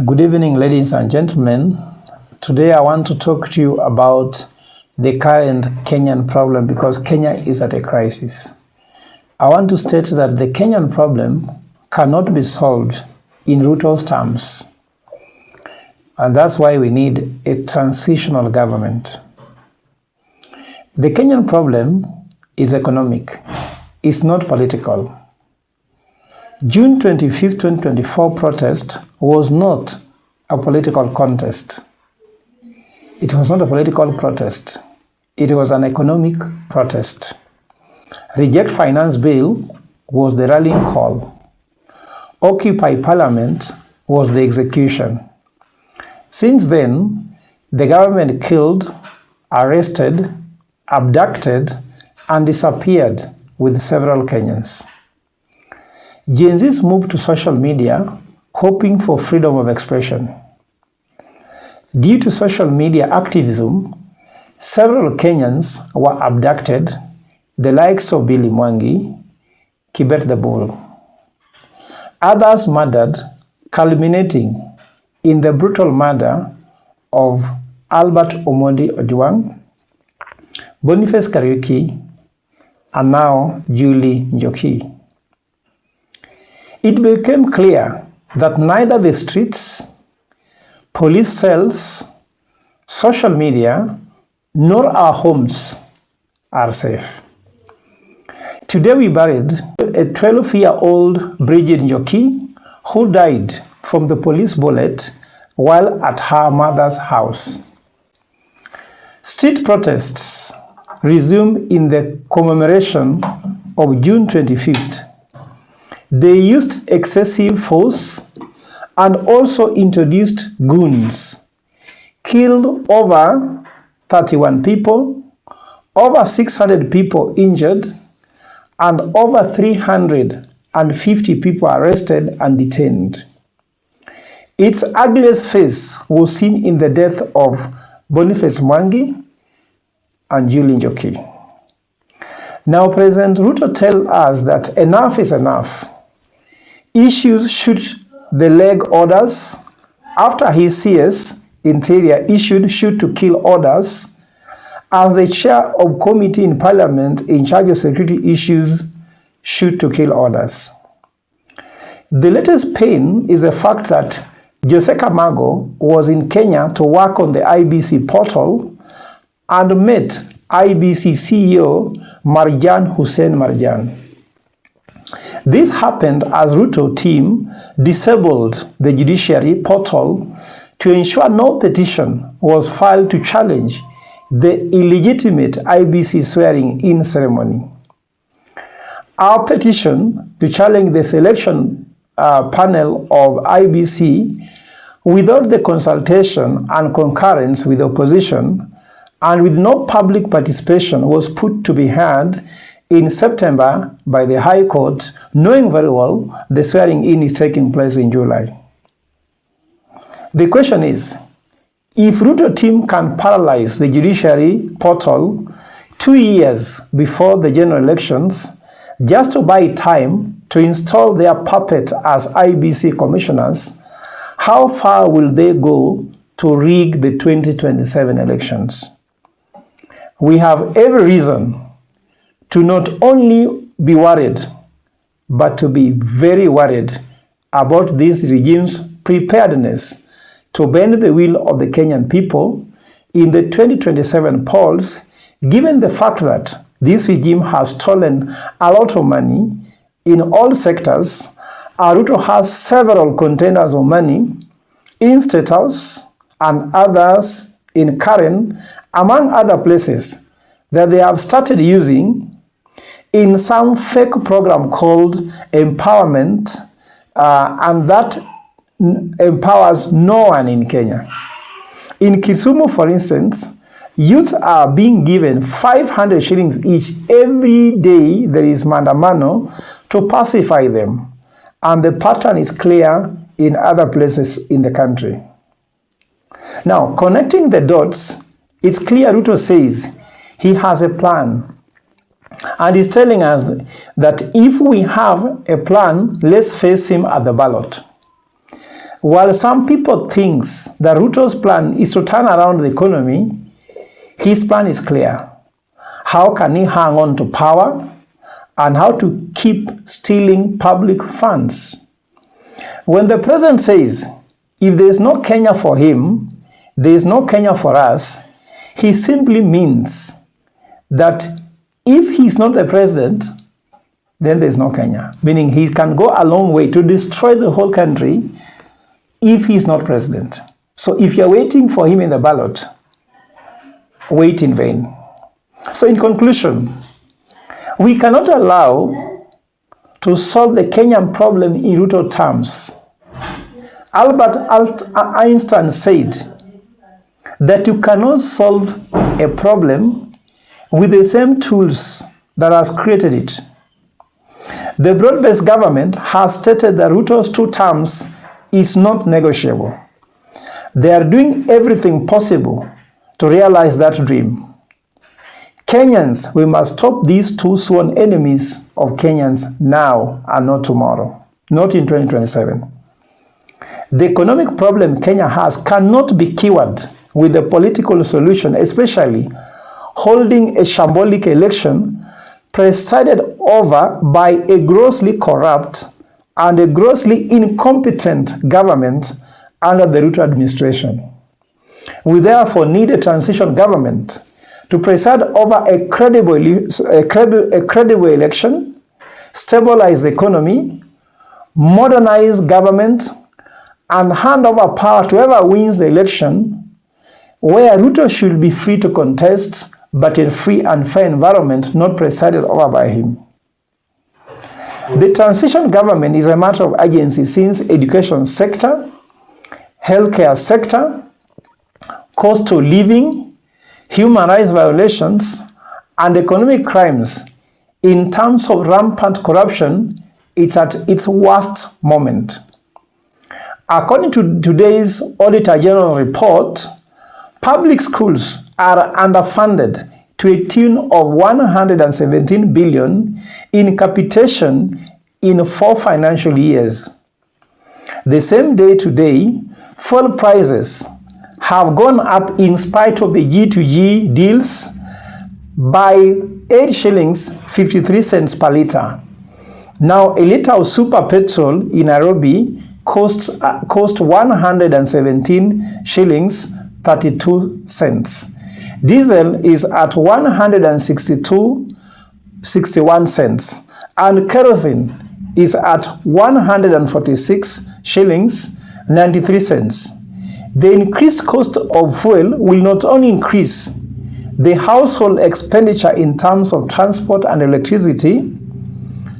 Good evening, ladies and gentlemen. Today I want to talk to you about the current Kenyan problem because Kenya is at a crisis. I want to state that the Kenyan problem cannot be solved in Ruto's terms. And that's why we need a transitional government. The Kenyan problem is economic. It's not political. June 25, 2024 protest was not a political contest. It was not a political protest. It was an economic protest. Reject Finance Bill was the rallying call. Occupy Parliament was the execution. Since then, the government killed, arrested, abducted, and disappeared with several Kenyans. Gen Zs moved to social media hoping for freedom of expression. Due to social media activism, several Kenyans were abducted, the likes of Billy Mwangi, Kibet the Bull. Others murdered, culminating in the brutal murder of Albert Omondi Ojwang, Boniface Kariuki, and now Julie Njoki. It became clear that neither the streets, police cells, social media, nor our homes are safe. Today we buried a 12-year-old Bridget Njoki who died from the police bullet while at her mother's house. Street protests resumed in the commemoration of June 25th. They used excessive force and also introduced goons, killed over 31 people, over 600 people injured, and over 350 people arrested and detained. Its ugliest face was seen in the death of Boniface Mwangi and Julie Njoki. Now, President Ruto tells us that enough is enough. Issues shoot the leg orders after his CS Interior issued shoot to kill orders as the chair of committee in parliament in charge of security issues shoot to kill orders. The latest pain is the fact that Jose Kamago was in Kenya to work on the IBC portal and met IBC CEO Marjan Hussein Marjan. This happened as Ruto team disabled the judiciary portal to ensure no petition was filed to challenge the illegitimate IBC swearing-in ceremony. Our petition to challenge the selection panel of IBC without the consultation and concurrence with opposition and with no public participation was put to be heard in September by the High Court, knowing very well the swearing-in is taking place in July. The question is, if Ruto team can paralyze the judiciary portal 2 years before the general elections, just to buy time to install their puppet as IBC commissioners, how far will they go to rig the 2027 elections? We have every reason to not only be worried, but to be very worried about this regime's preparedness to bend the will of the Kenyan people in the 2027 polls, given the fact that this regime has stolen a lot of money in all sectors. Ruto has several containers of money in State House and others in Karen, among other places, that they have started using in some fake program called empowerment, and that empowers no one in Kenya. In Kisumu, for instance, youths are being given 500 shillings each every day there is maandamano to pacify them, and the pattern is clear in other places in the country. Now, connecting the dots, it's clear Ruto says he has a plan. And he's telling us that if we have a plan, let's face him at the ballot. While some people think that Ruto's plan is to turn around the economy, his plan is clear. How can he hang on to power and how to keep stealing public funds? When the president says, if there is no Kenya for him, there is no Kenya for us, he simply means that if he's not the president, then there's no Kenya. Meaning he can go a long way to destroy the whole country if he's not president. So if you're waiting for him in the ballot, wait in vain. So in conclusion, we cannot allow to solve the Kenyan problem in Ruto terms. Albert Einstein said that you cannot solve a problem with the same tools that has created it. The broad-based government has stated that Ruto's 2 terms is not negotiable. They are doing everything possible to realize that dream. Kenyans, we must stop these 2 sworn enemies of Kenyans now and not tomorrow, not in 2027. The economic problem Kenya has cannot be cured with a political solution, especially holding a shambolic election presided over by a grossly corrupt and a grossly incompetent government under the Ruto administration. We therefore need a transition government to preside over a credible election, stabilize the economy, modernize government, and hand over power to whoever wins the election, where Ruto should be free to contest, but in a free and fair environment, not presided over by him. The transition government is a matter of urgency since education sector, healthcare sector, cost of living, human rights violations, and economic crimes in terms of rampant corruption, it's at its worst moment. According to today's Auditor General report, public schools are underfunded to a tune of 117 billion in capitation in 4 financial years. The same day today, fuel prices have gone up in spite of the G2G deals by 8 shillings 53 cents per litre. Now a litre of super petrol in Nairobi cost 117 shillings 32 cents. Diesel is at 162.61 cents and kerosene is at 146 shillings 93 cents. The increased cost of fuel will not only increase the household expenditure in terms of transport and electricity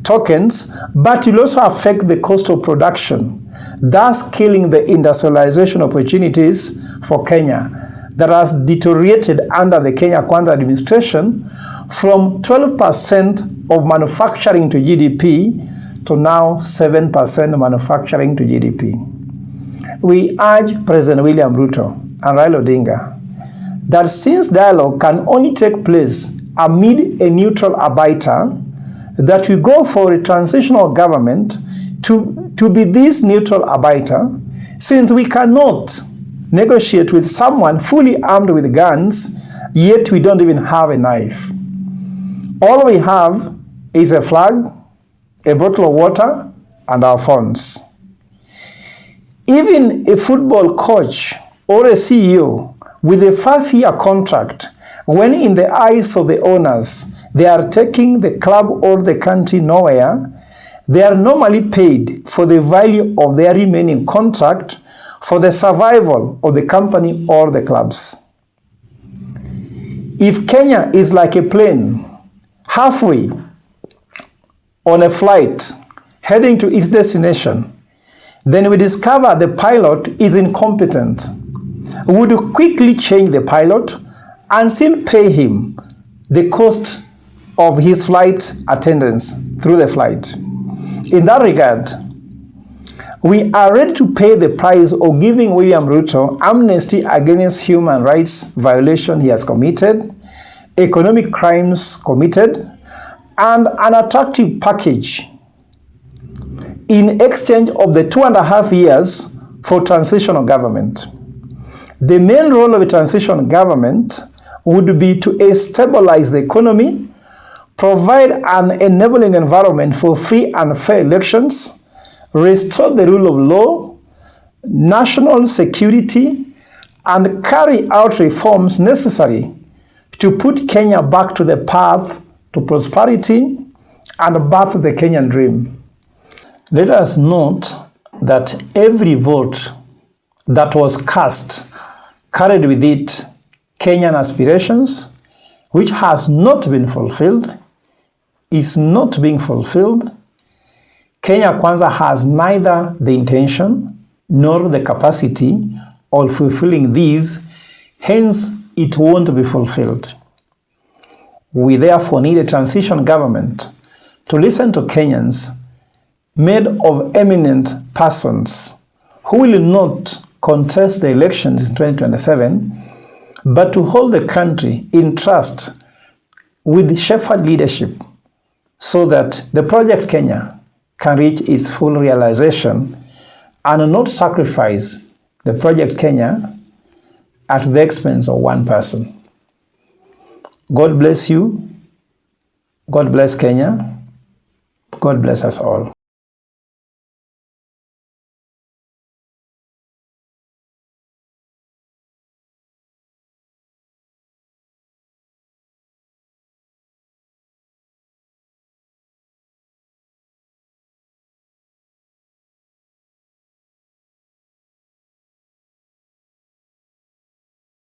tokens, but will also affect the cost of production, thus killing the industrialization opportunities for Kenya that has deteriorated under the Kenya Kwanza administration from 12% of manufacturing to GDP to now 7% manufacturing to GDP. We urge President William Ruto and Raila Odinga that since dialogue can only take place amid a neutral arbiter, that we go for a transitional government to be this neutral arbiter, since we cannot negotiate with someone fully armed with guns, yet we don't even have a knife. All we have is a flag, a bottle of water, and our phones. Even a football coach or a CEO with a 5-year contract, when in the eyes of the owners, they are taking the club or the country nowhere, they are normally paid for the value of their remaining contract for the survival of the company or the clubs. If Kenya is like a plane halfway on a flight heading to its destination, then we discover the pilot is incompetent, we would quickly change the pilot and still pay him the cost of his flight attendance through the flight. In that regard, we are ready to pay the price of giving William Ruto amnesty against human rights violation he has committed, economic crimes committed, and an attractive package in exchange of the 2.5 years for transitional government. The main role of a transitional government would be to stabilize the economy, provide an enabling environment for free and fair elections, restore the rule of law, national security, and carry out reforms necessary to put Kenya back to the path to prosperity and birth the Kenyan dream. Let us note that every vote that was cast carried with it Kenyan aspirations, which has not been fulfilled, is not being fulfilled. Kenya Kwanza has neither the intention nor the capacity of fulfilling these, hence it won't be fulfilled. We therefore need a transition government to listen to Kenyans, made of eminent persons who will not contest the elections in 2027, but to hold the country in trust with shepherd leadership so that the Project Kenya can reach its full realization and not sacrifice the Project Kenya at the expense of one person. God bless you. God bless Kenya. God bless us all.